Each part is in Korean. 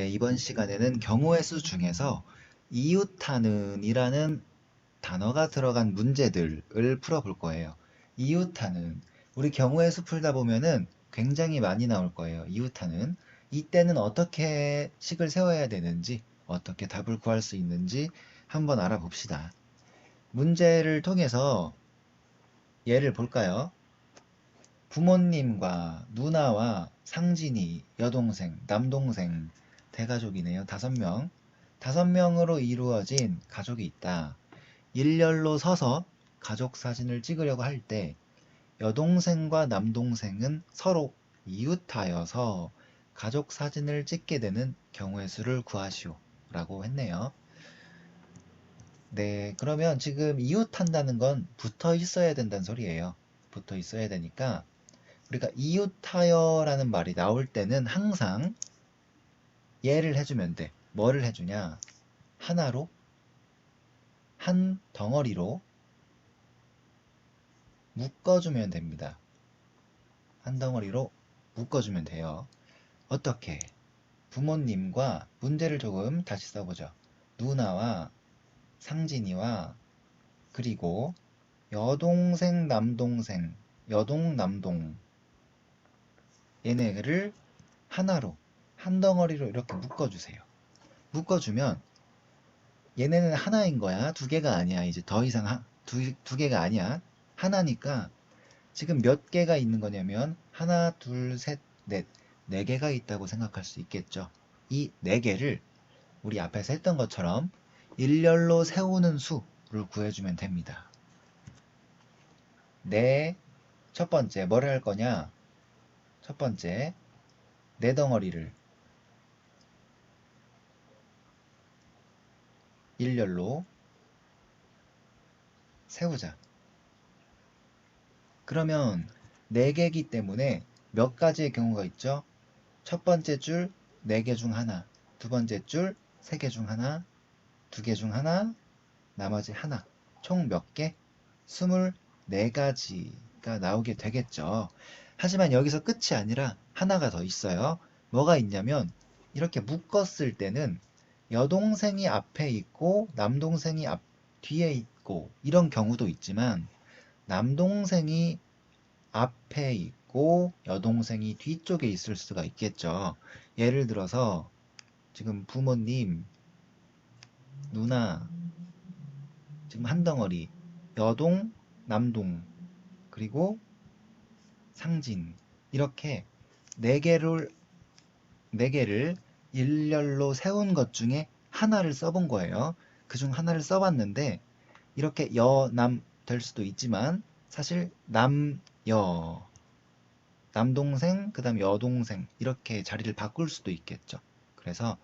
네, 이번 시간에는 경우의 수 중에서 이웃하는 이라는 단어가 들어간 문제들을 풀어볼 거예요. 이웃하는, 우리 경우의 수 풀다 보면은 굉장히 많이 나올 거예요. 이웃하는. 이때는 어떻게 식을 세워야 되는지, 어떻게 답을 구할 수 있는지 한번 알아봅시다. 문제를 통해서 예를 볼까요? 부모님과 누나와 상진이, 여동생, 남동생, 대가족이네요. 5명. 5명으로 이루어진 가족이 있다. 일렬로 서서 가족 사진을 찍으려고 할 때 여동생과 남동생은 서로 이웃하여서 가족 사진을 찍게 되는 경우의 수를 구하시오 라고 했네요. 네, 그러면 지금 이웃한다는 건 붙어 있어야 된다는 소리예요. 붙어 있어야 되니까 우리가 이웃하여라는 말이 나올 때는 항상 예를 해주면 돼. 뭐를 해주냐? 하나로, 한 덩어리로 묶어주면 됩니다. 한 덩어리로 묶어주면 돼요. 어떻게? 부모님과 문제를 조금 다시 써보죠. 누나와 상진이와 그리고 여동생, 남동생, 여동, 남동 얘네를 하나로 한 덩어리로 이렇게 묶어주세요. 묶어주면 얘네는 하나인 거야. 2개가 아니야. 이제 더 이상 두 개가 아니야. 하나니까 지금 몇 개가 있는 거냐면 하나, 둘, 셋, 넷, 4개가 있다고 생각할 수 있겠죠. 이 4개를 우리 앞에서 했던 것처럼 일렬로 세우는 수를 구해주면 됩니다. 첫 번째 뭐를 할 거냐? 첫 번째 네 덩어리를 일렬로 세우자. 그러면 4개이기 때문에 몇 가지의 경우가 있죠? 첫 번째 줄 4개 중 하나, 두 번째 줄 3개 중 하나, 2개 중 하나, 나머지 하나. 총 몇 개? 24가지가 나오게 되겠죠. 하지만 여기서 끝이 아니라 하나가 더 있어요. 뭐가 있냐면 이렇게 묶었을 때는 여동생이 앞에 있고 남동생이 뒤에 있고 이런 경우도 있지만 남동생이 앞에 있고 여동생이 뒤쪽에 있을 수가 있겠죠. 예를 들어서 지금 부모님, 누나, 지금 한 덩어리, 여동, 남동, 그리고 상진 이렇게 4개를 일렬로 세운 것 중에 하나를 써본 거예요. 그중 하나를 써봤는데 이렇게 여, 남 될 수도 있지만 사실 남, 여, 남동생, 그 다음 여동생 이렇게 자리를 바꿀 수도 있겠죠. 그래서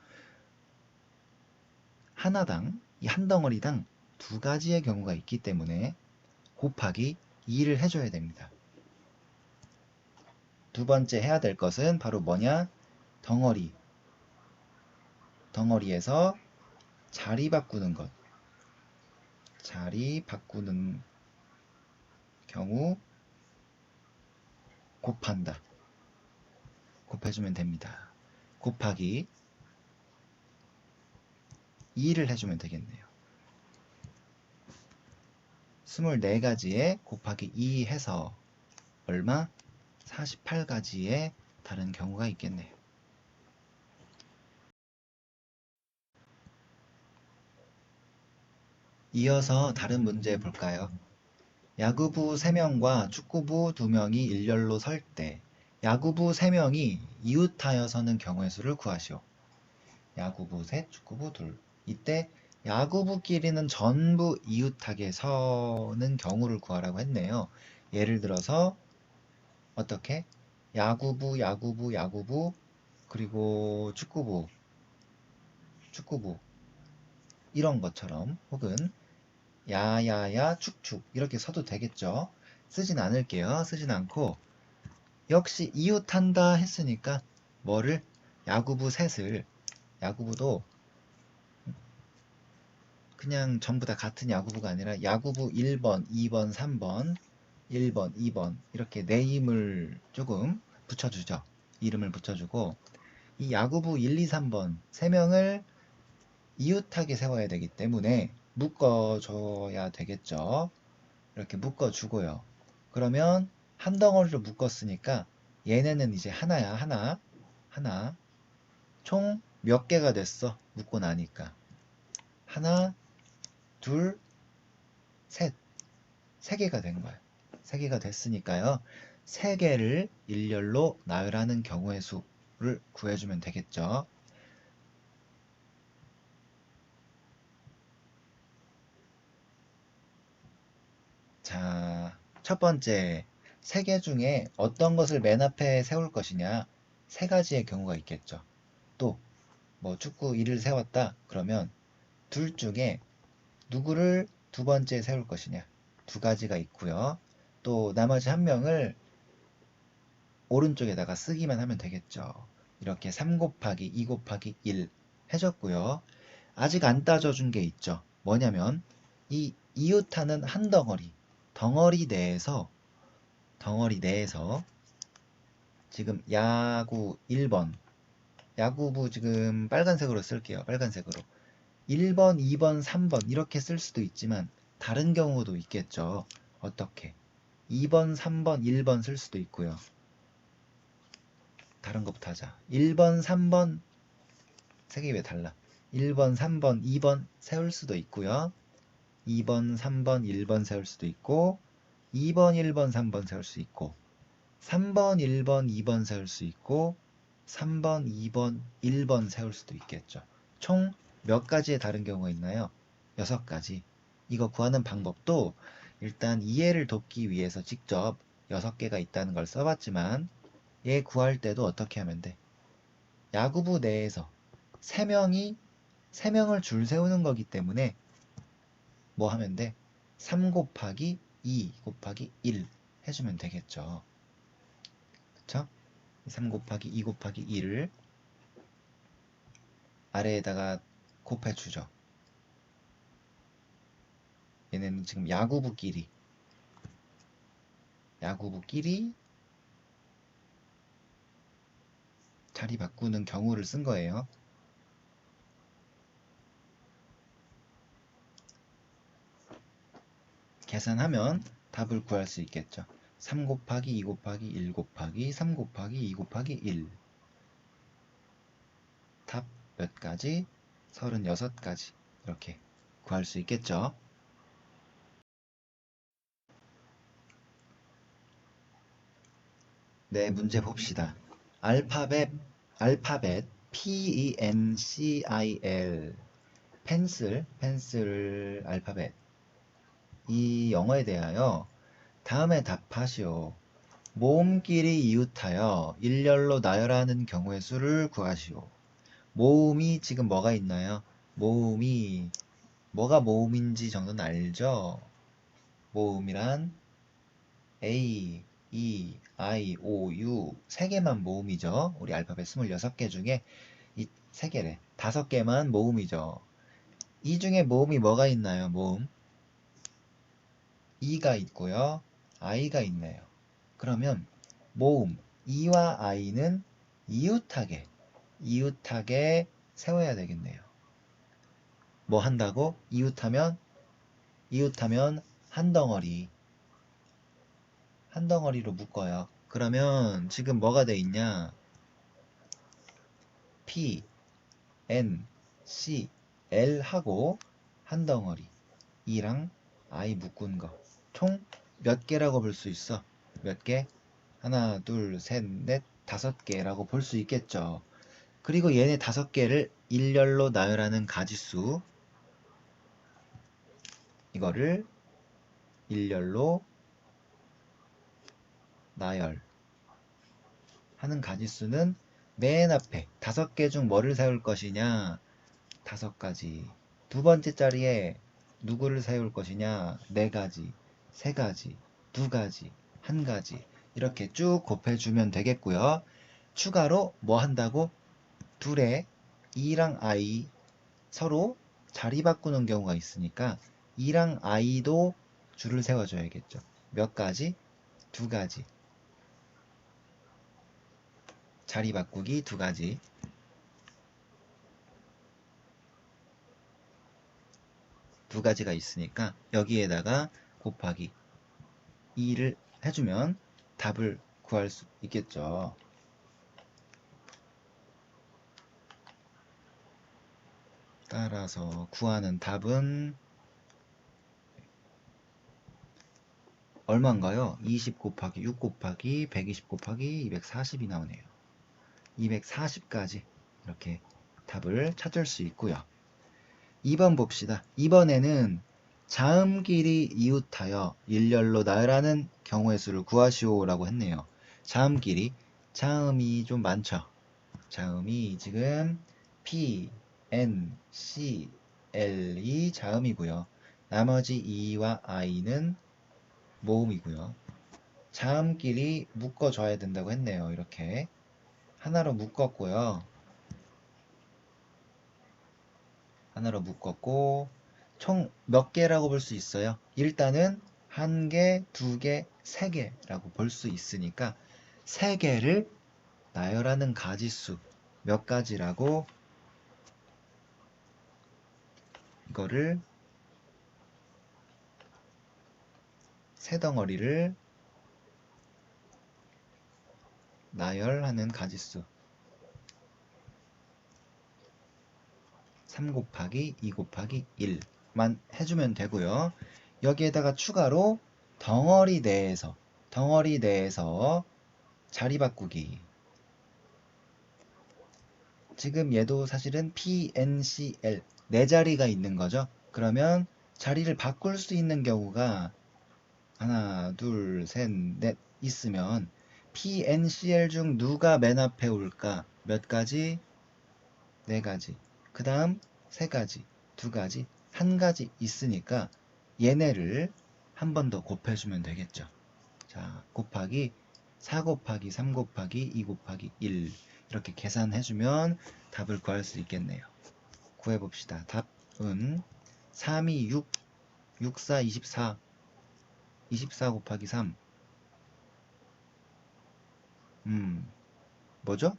하나당, 이 한 덩어리당 2가지의 경우가 있기 때문에 곱하기 2를 해줘야 됩니다. 두 번째 해야 될 것은 바로 뭐냐? 덩어리에서 자리 바꾸는 것. 자리 바꾸는 경우 곱한다. 곱해주면 됩니다. 곱하기 2를 해주면 되겠네요. 24가지에 곱하기 2 해서 얼마? 48가지의 다른 경우가 있겠네요. 이어서 다른 문제 볼까요? 야구부 3명과 축구부 2명이 일렬로 설 때 야구부 3명이 이웃하여 서는 경우의 수를 구하시오. 야구부 셋, 축구부 둘. 이때 야구부끼리는 전부 이웃하게 서는 경우를 구하라고 했네요. 예를 들어서 어떻게? 야구부, 그리고 축구부 이런 것처럼 혹은 야야야 축축 이렇게 써도 되겠죠. 쓰진 않을게요. 쓰진 않고 역시 이웃한다 했으니까 뭐를? 야구부 셋을 야구부도 그냥 전부 다 같은 야구부가 아니라 야구부 1번, 2번, 3번, 1번, 2번 이렇게 네임을 조금 붙여주죠. 이름을 붙여주고 이 야구부 1, 2, 3번 3명을 이웃하게 세워야 되기 때문에 묶어줘야 되겠죠. 이렇게 묶어주고요. 그러면 한 덩어리로 묶었으니까 얘네는 이제 하나야. 하나. 총 몇 개가 됐어? 묶고 나니까. 하나, 둘, 셋. 3개가 된 거야. 3개가 됐으니까요. 3개를 일렬로 나열하는 경우의 수를 구해주면 되겠죠. 자, 첫 번째, 3개 중에 어떤 것을 맨 앞에 세울 것이냐. 3가지의 경우가 있겠죠. 또, 뭐 축구 2를 세웠다. 그러면 둘 중에 누구를 두 번째에 세울 것이냐. 2가지가 있고요. 또 나머지 한 명을 오른쪽에다가 쓰기만 하면 되겠죠. 이렇게 3 곱하기 2 곱하기 1 해줬고요. 아직 안 따져준 게 있죠. 뭐냐면 이 이웃하는 한 덩어리 내에서 지금 야구 1번 야구부 지금 빨간색으로 쓸게요. 빨간색으로 1번, 2번, 3번 이렇게 쓸 수도 있지만 다른 경우도 있겠죠. 어떻게? 2번, 3번, 1번 쓸 수도 있고요. 다른 것부터 하자. 1번, 3번 색이 왜 달라? 1번, 3번, 2번 세울 수도 있고요. 2번, 3번, 1번 세울 수도 있고 2번, 1번, 3번 세울 수 있고 3번, 1번, 2번 세울 수 있고 3번, 2번, 1번 세울 수도 있겠죠. 총 몇 가지의 다른 경우가 있나요? 6가지. 이거 구하는 방법도 일단 이해를 돕기 위해서 직접 6개가 있다는 걸 써봤지만 얘 구할 때도 어떻게 하면 돼? 야구부 내에서 3명을 줄 세우는 거기 때문에 뭐 하면 돼? 3 곱하기 2 곱하기 1 해주면 되겠죠. 그쵸? 3 곱하기 2 곱하기 1을 아래에다가 곱해주죠. 얘네는 지금 야구부끼리 자리 바꾸는 경우를 쓴 거예요. 계산하면 답을 구할 수 있겠죠. 3 곱하기 2 곱하기 1 곱하기 3 곱하기 2 곱하기 1. 답 몇 가지? 36가지. 이렇게 구할 수 있겠죠. 네, 문제 봅시다. 알파벳 PENCIL 펜슬 알파벳 이 영어에 대하여 다음에 답하시오. 모음끼리 이웃하여 일렬로 나열하는 경우의 수를 구하시오. 모음이 지금 뭐가 있나요? 모음이 뭐가 모음인지 정도는 알죠? 모음이란 A, E, I, O, U 3개만 모음이죠. 우리 알파벳 26개 중에 이 3개래. 5개만 모음이죠. 이 중에 모음이 뭐가 있나요? 모음 E가 있고요. I가 있네요. 그러면 모음 E와 I는 이웃하게 세워야 되겠네요. 뭐 한다고? 이웃하면 한 덩어리로 묶어요. 그러면 지금 뭐가 돼 있냐? P, N, C, L 하고 한 덩어리 E랑 I 묶은 거 총 몇 개라고 볼 수 있어? 몇 개? 하나, 둘, 셋, 넷, 5개라고 볼 수 있겠죠. 그리고 얘네 5개를 일렬로 나열하는 가지수 이거를 일렬로 나열하는 가지수는 맨 앞에 5개 중 뭐를 세울 것이냐? 5가지. 두 번째 자리에 누구를 세울 것이냐? 4가지, 3가지, 2가지, 1가지 이렇게 쭉 곱해주면 되겠고요. 추가로 뭐 한다고? 둘에 E랑 I 서로 자리 바꾸는 경우가 있으니까 E랑 I도 줄을 세워줘야겠죠. 몇 가지? 2가지. 자리 바꾸기 2가지. 두 가지가 있으니까 여기에다가 곱하기 2를 해주면 답을 구할 수 있겠죠. 따라서 구하는 답은 얼마인가요? 20 곱하기 6 곱하기 120 곱하기 240이 나오네요. 240까지 이렇게 답을 찾을 수 있고요. 2번 봅시다. 이번에는 자음끼리 이웃하여 일렬로 나열하는 경우의 수를 구하시오 라고 했네요. 자음끼리, 자음이 좀 많죠. 자음이 지금 P, N, C, L이 자음이고요. 나머지 E와 I는 모음이고요. 자음끼리 묶어줘야 된다고 했네요. 이렇게 하나로 묶었고요. 하나로 묶었고 총 몇 개라고 볼 수 있어요? 일단은 한 개, 두 개, 세 개라고 볼 수 있으니까 세 개를 나열하는 가지수 몇 가지라고 이거를 세 덩어리를 나열하는 가지수 3 곱하기 2 곱하기 1만 해주면 되고요. 여기에다가 추가로 덩어리 내에서 자리 바꾸기. 지금 얘도 사실은 P, N, C, L 네 자리가 있는 거죠. 그러면 자리를 바꿀 수 있는 경우가 하나, 둘, 셋, 넷 있으면 P, N, C, L 중 누가 맨 앞에 올까? 몇 가지? 네 가지. 그 다음 세 가지, 두 가지, 한 가지 있으니까 얘네를 한 번 더 곱해주면 되겠죠. 자, 곱하기 4 곱하기 3 곱하기 2 곱하기 1 이렇게 계산해주면 답을 구할 수 있겠네요. 구해봅시다. 답은 3이 6, 6, 4, 24, 24 곱하기 3 뭐죠?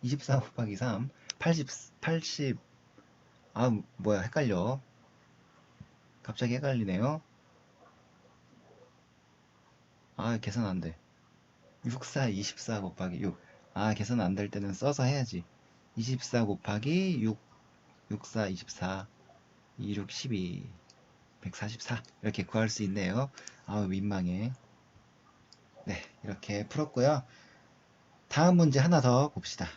24 곱하기 3 80 뭐야 헷갈려. 갑자기 헷갈리네요. 계산 안 돼. 6, 4, 24 곱하기 6. 계산 안 될 때는 써서 해야지. 24 곱하기 6, 6, 4, 24, 2, 6, 12, 144. 이렇게 구할 수 있네요. 민망해. 네, 이렇게 풀었고요. 다음 문제 하나 더 봅시다.